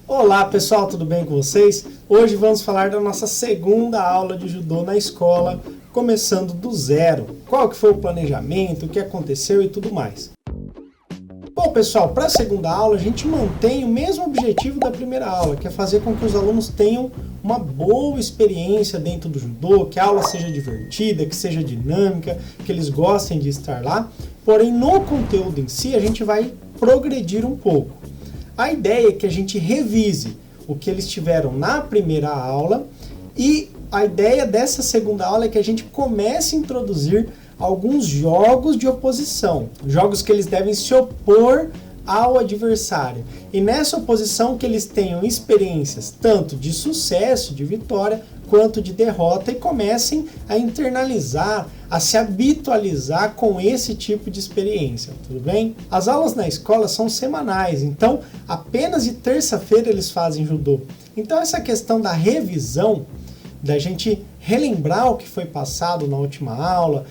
Olá pessoal, tudo bem com vocês? Hoje vamos falar da nossa segunda aula de judô na escola, começando do zero. Qual que foi o planejamento, o que aconteceu e tudo mais. Bom pessoal, para a segunda aula a gente mantém o mesmo objetivo da primeira aula, que é fazer com que os alunos tenham uma boa experiência dentro do judô, que a aula seja divertida, que seja dinâmica, que eles gostem de estar lá. Porém, no conteúdo em si a gente vai progredir um pouco. A ideia é que a gente revise o que eles tiveram na primeira aula e a ideia dessa segunda aula é que a gente comece a introduzir alguns jogos de oposição, jogos que eles devem se opor ao adversário. E nessa oposição que eles tenham experiências tanto de sucesso, de vitória, quanto de derrota e comecem a internalizar, a se habitualizar com esse tipo de experiência, tudo bem? As aulas na escola são semanais, então apenas de terça-feira eles fazem judô. Então essa questão da revisão, da gente relembrar o que foi passado na última aula,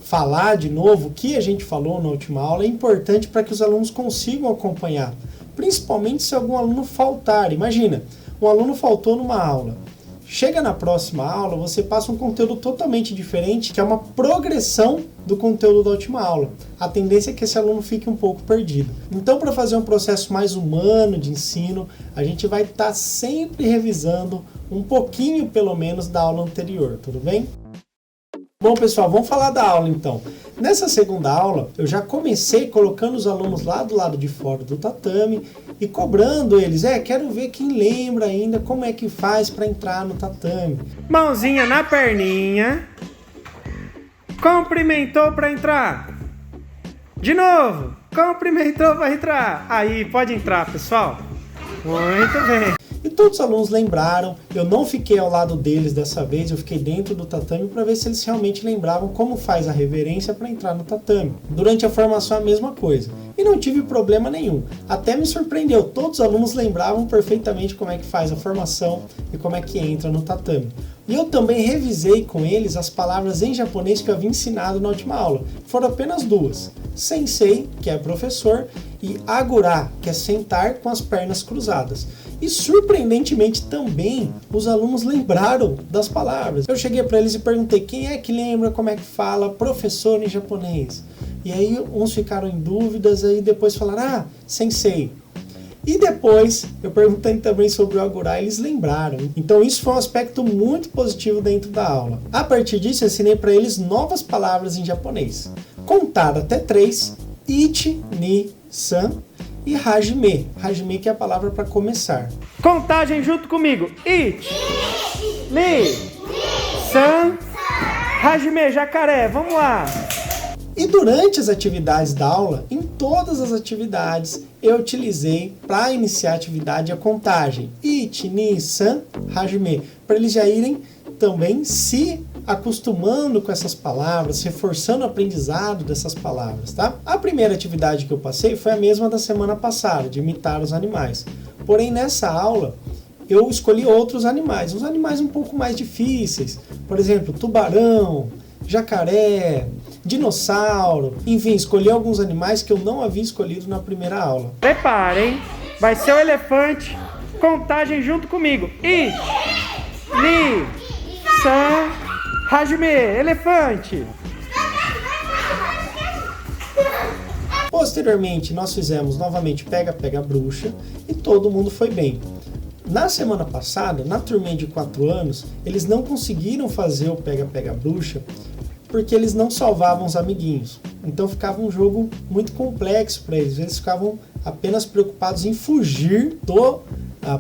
falar de novo o que a gente falou na última aula é importante para que os alunos consigam acompanhar, principalmente se algum aluno faltar. Imagina, um aluno faltou numa aula. Chega na próxima aula, você passa um conteúdo totalmente diferente, que é uma progressão do conteúdo da última aula. A tendência é que esse aluno fique um pouco perdido. Então, para fazer um processo mais humano de ensino, a gente vai estar sempre revisando um pouquinho, pelo menos, da aula anterior, tudo bem? Bom, pessoal, vamos falar da aula então. Nessa segunda aula, eu já comecei colocando os alunos lá do lado de fora do tatame e cobrando eles. Quero ver quem lembra ainda como é que faz para entrar no tatame. Mãozinha na perninha. Cumprimentou para entrar. De novo. Cumprimentou para entrar. Aí, pode entrar, pessoal. Muito bem. E todos os alunos lembraram, eu não fiquei ao lado deles dessa vez, eu fiquei dentro do tatame para ver se eles realmente lembravam como faz a reverência para entrar no tatame. Durante a formação a mesma coisa. E não tive problema nenhum. Até me surpreendeu, todos os alunos lembravam perfeitamente como é que faz a formação e como é que entra no tatame. E eu também revisei com eles as palavras em japonês que eu havia ensinado na última aula. Foram apenas duas. Sensei, que é professor, e agura, que é sentar com as pernas cruzadas. E surpreendentemente também os alunos lembraram das palavras. Eu cheguei para eles e perguntei quem é que lembra como é que fala professor em japonês. E aí uns ficaram em dúvidas, aí depois falaram, sensei. E depois eu perguntei também sobre o agura, eles lembraram. Então isso foi um aspecto muito positivo dentro da aula. A partir disso eu ensinei para eles novas palavras em japonês. Contar até 3, ichi, ni, san e hajime. Hajime que é a palavra para começar. Contagem junto comigo. Ichi, ni, san, hajime, jacaré. Vamos lá. E durante as atividades da aula, em todas as atividades, eu utilizei para iniciar a atividade a contagem. Ichi, ni, san, hajime. Para eles já irem também se acostumando com essas palavras, reforçando o aprendizado dessas palavras, tá? A primeira atividade que eu passei foi a mesma da semana passada, de imitar os animais. Porém, nessa aula, eu escolhi outros animais, uns animais um pouco mais difíceis. Por exemplo, tubarão, jacaré, dinossauro, enfim, escolhi alguns animais que eu não havia escolhido na primeira aula. Preparem, vai ser o elefante, contagem junto comigo. Ichi, ni, san, hajime, elefante. Posteriormente, nós fizemos novamente pega-pega bruxa e todo mundo foi bem. Na semana passada, na turminha de 4 anos, eles não conseguiram fazer o pega-pega bruxa porque eles não salvavam os amiguinhos. Então ficava um jogo muito complexo para eles. Eles ficavam apenas preocupados em fugir do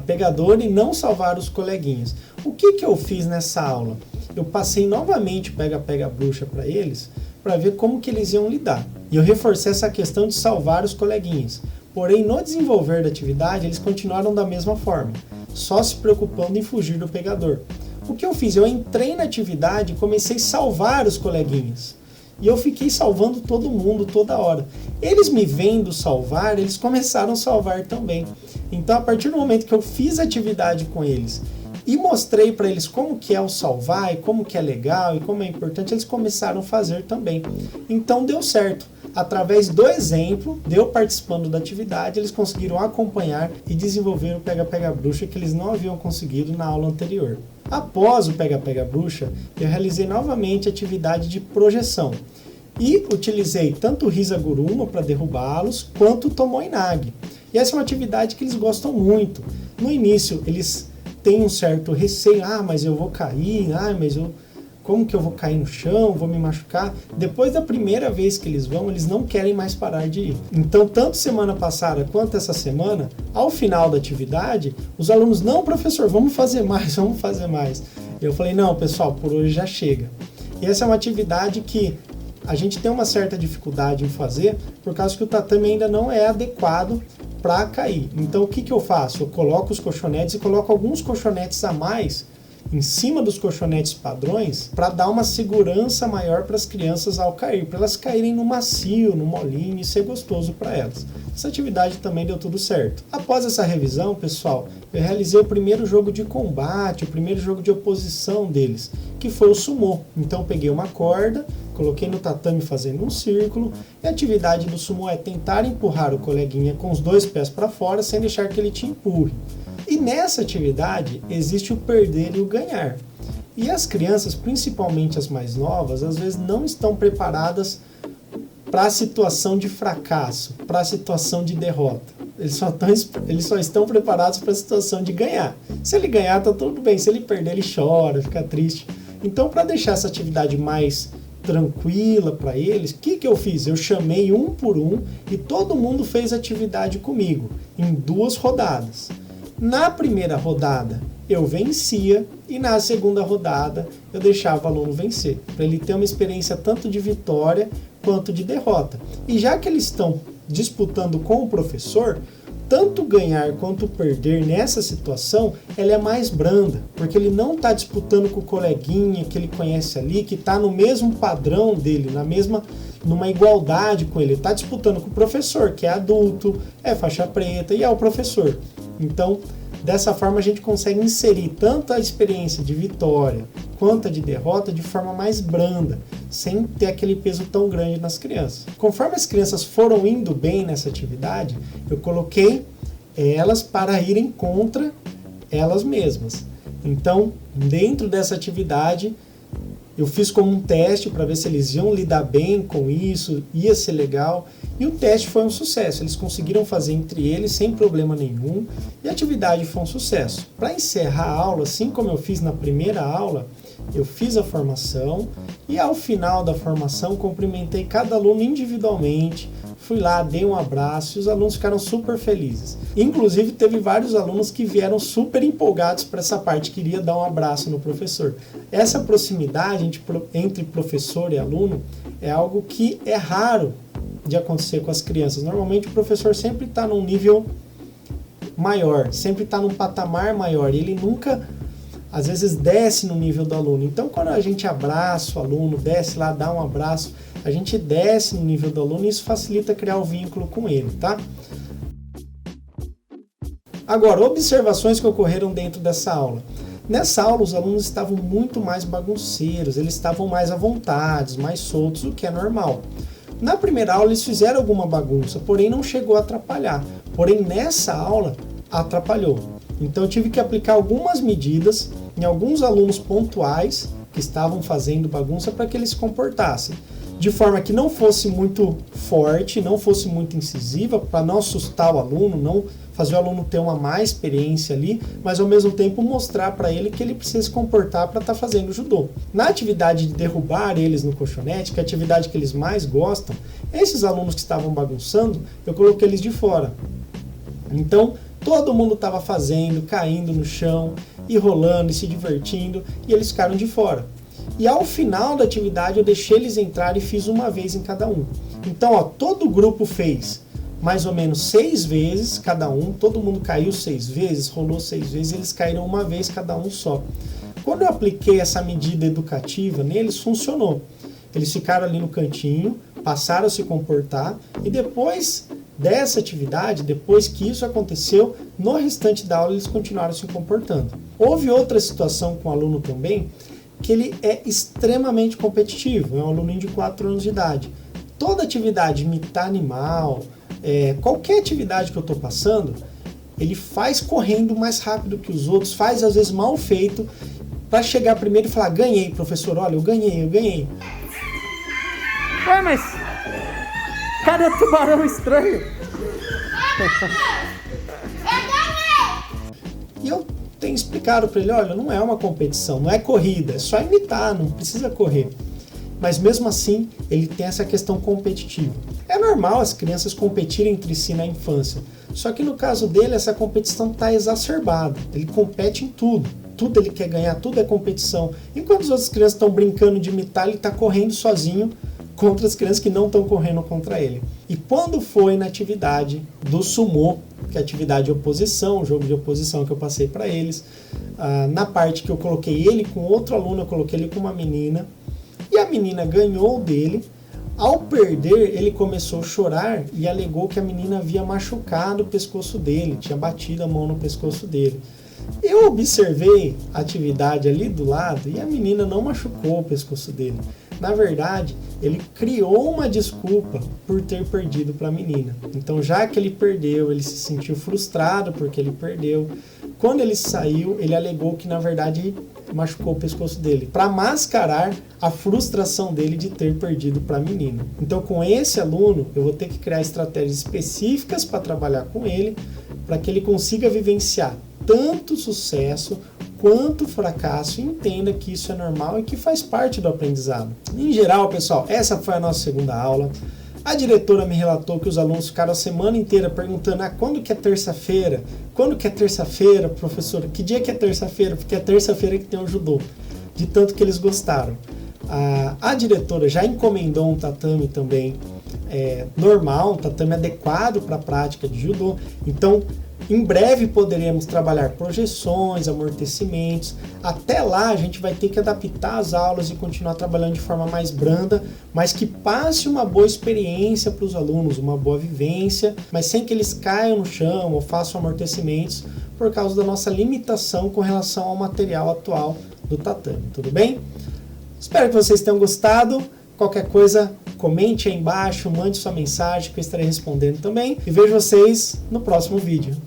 pegador e não salvar os coleguinhas. O que eu fiz nessa aula? Eu passei novamente pega-pega bruxa para eles para ver como que eles iam lidar. E eu reforcei essa questão de salvar os coleguinhas. Porém, no desenvolver da atividade, eles continuaram da mesma forma, só se preocupando em fugir do pegador. O que eu fiz? Eu entrei na atividade e comecei a salvar os coleguinhas. E eu fiquei salvando todo mundo, toda hora. Eles me vendo salvar, eles começaram a salvar também. Então, a partir do momento que eu fiz a atividade com eles e mostrei para eles como que é o salvar e como que é legal e como é importante, eles começaram a fazer também. Então deu certo. Através do exemplo, de eu participando da atividade, eles conseguiram acompanhar e desenvolver o pega-pega-bruxa que eles não haviam conseguido na aula anterior. Após o pega-pega-bruxa, eu realizei novamente a atividade de projeção. E utilizei tanto o Risaguruma para derrubá-los, quanto o Tomoe-nage. E essa é uma atividade que eles gostam muito. No início, eles têm um certo receio. Mas eu vou cair. Como que eu vou cair no chão? Vou me machucar? Depois da primeira vez que eles vão, eles não querem mais parar de ir. Então, tanto semana passada quanto essa semana, ao final da atividade, os alunos, não, professor, vamos fazer mais. Eu falei, não, pessoal, por hoje já chega. E essa é uma atividade que a gente tem uma certa dificuldade em fazer, por causa que o tatame ainda não é adequado para cair. Então o que eu faço? Eu coloco os colchonetes e coloco alguns colchonetes a mais em cima dos colchonetes padrões para dar uma segurança maior para as crianças ao cair, para elas caírem no macio, no molinho e ser gostoso para elas. Essa atividade também deu tudo certo. Após essa revisão, pessoal, eu realizei o primeiro jogo de combate, o primeiro jogo de oposição deles, que foi o sumô. Então eu peguei uma corda, coloquei no tatame fazendo um círculo, e a atividade do sumô é tentar empurrar o coleguinha com os dois pés para fora sem deixar que ele te empurre. E nessa atividade existe o perder e o ganhar. E as crianças, principalmente as mais novas, às vezes não estão preparadas para a situação de fracasso, para a situação de derrota. Eles só estão preparados para a situação de ganhar. Se ele ganhar, tá tudo bem. Se ele perder, ele chora, fica triste. Então, para deixar essa atividade mais tranquila para eles, o que eu fiz? Eu chamei um por um e todo mundo fez atividade comigo, em 2 rodadas. Na primeira rodada, eu vencia e na segunda rodada, eu deixava o aluno vencer, para ele ter uma experiência tanto de vitória quanto de derrota. E já que eles estão disputando com o professor, tanto ganhar quanto perder nessa situação, ela é mais branda, porque ele não está disputando com o coleguinha que ele conhece ali, que está no mesmo padrão dele, numa igualdade com ele. Ele está disputando com o professor, que é adulto, é faixa preta e é o professor. Então, dessa forma a gente consegue inserir tanto a experiência de vitória quanto a de derrota de forma mais branda, sem ter aquele peso tão grande nas crianças. Conforme as crianças foram indo bem nessa atividade, eu coloquei elas para irem contra elas mesmas. Então, dentro dessa atividade, eu fiz como um teste para ver se eles iam lidar bem com isso, ia ser legal. E o teste foi um sucesso. Eles conseguiram fazer entre eles sem problema nenhum e a atividade foi um sucesso. Para encerrar a aula, assim como eu fiz na primeira aula, eu fiz a formação e ao final da formação cumprimentei cada aluno individualmente. Fui lá, dei um abraço e os alunos ficaram super felizes. Inclusive, teve vários alunos que vieram super empolgados para essa parte, queria dar um abraço no professor. Essa proximidade entre professor e aluno é algo que é raro de acontecer com as crianças. Normalmente, o professor sempre está num nível maior, sempre está num patamar maior, e ele nunca, às vezes, desce no nível do aluno. Então, quando a gente abraça o aluno, desce lá, dá um abraço, a gente desce no nível do aluno e isso facilita criar o vínculo com ele, tá? Agora, observações que ocorreram dentro dessa aula. Nessa aula, os alunos estavam muito mais bagunceiros, eles estavam mais à vontade, mais soltos, o que é normal. Na primeira aula, eles fizeram alguma bagunça, porém não chegou a atrapalhar. Porém, nessa aula, atrapalhou. Então, eu tive que aplicar algumas medidas em alguns alunos pontuais que estavam fazendo bagunça para que eles se comportassem. De forma que não fosse muito forte, não fosse muito incisiva, para não assustar o aluno, não fazer o aluno ter uma má experiência ali, mas ao mesmo tempo mostrar para ele que ele precisa se comportar para estar fazendo judô. Na atividade de derrubar eles no colchonete, que é a atividade que eles mais gostam, esses alunos que estavam bagunçando, eu coloquei eles de fora. Então, todo mundo estava fazendo, caindo no chão, e rolando, e se divertindo, e eles ficaram de fora. E ao final da atividade eu deixei eles entrar e fiz uma vez em cada um. Então, todo o grupo fez mais ou menos 6 vezes cada um, todo mundo caiu 6 vezes, rolou 6 vezes, eles caíram uma vez cada um só. Quando eu apliquei essa medida educativa neles, funcionou. Eles ficaram ali no cantinho, passaram a se comportar e depois dessa atividade, depois que isso aconteceu, no restante da aula eles continuaram se comportando. Houve outra situação com o aluno também, que ele é extremamente competitivo, é um aluno de 4 anos de idade. Toda atividade, imitar animal, qualquer atividade que eu estou passando, ele faz correndo mais rápido que os outros, faz às vezes mal feito, para chegar primeiro e falar, ganhei, professor, olha, eu ganhei. Ué, mas cadê o tubarão estranho? E eu tenho explicado para ele, olha, não é uma competição, não é corrida, é só imitar, não precisa correr. Mas mesmo assim, ele tem essa questão competitiva. É normal as crianças competirem entre si na infância, só que no caso dele, essa competição está exacerbada. Ele compete em tudo ele quer ganhar, tudo é competição. Enquanto as outras crianças estão brincando de imitar, ele está correndo sozinho contra as crianças que não estão correndo contra ele. E quando foi na atividade do sumô, que é a atividade de oposição, o jogo de oposição que eu passei para eles, na parte que eu coloquei ele com outro aluno, eu coloquei ele com uma menina, e a menina ganhou dele. Ao perder, ele começou a chorar e alegou que a menina havia machucado o pescoço dele, tinha batido a mão no pescoço dele. Eu observei a atividade ali do lado e a menina não machucou o pescoço dele. Na verdade, ele criou uma desculpa por ter perdido para a menina. Então, já que ele perdeu, ele se sentiu frustrado porque ele perdeu. Quando ele saiu, ele alegou que, na verdade, machucou o pescoço dele, para mascarar a frustração dele de ter perdido para a menina. Então, com esse aluno, eu vou ter que criar estratégias específicas para trabalhar com ele, para que ele consiga vivenciar tanto sucesso quanto fracasso e entenda que isso é normal e que faz parte do aprendizado. Em geral, pessoal, essa foi a nossa segunda aula. A diretora me relatou que os alunos ficaram a semana inteira perguntando quando que é terça-feira? Quando que é terça-feira, professora? Que dia que é terça-feira? Porque é terça-feira que tem o judô. De tanto que eles gostaram. A diretora já encomendou um tatame também normal, um tatame adequado para a prática de judô. Então, em breve poderemos trabalhar projeções, amortecimentos. Até lá a gente vai ter que adaptar as aulas e continuar trabalhando de forma mais branda, mas que passe uma boa experiência para os alunos, uma boa vivência, mas sem que eles caiam no chão ou façam amortecimentos por causa da nossa limitação com relação ao material atual do tatame. Tudo bem? Espero que vocês tenham gostado. Qualquer coisa, comente aí embaixo, mande sua mensagem que eu estarei respondendo também. E vejo vocês no próximo vídeo.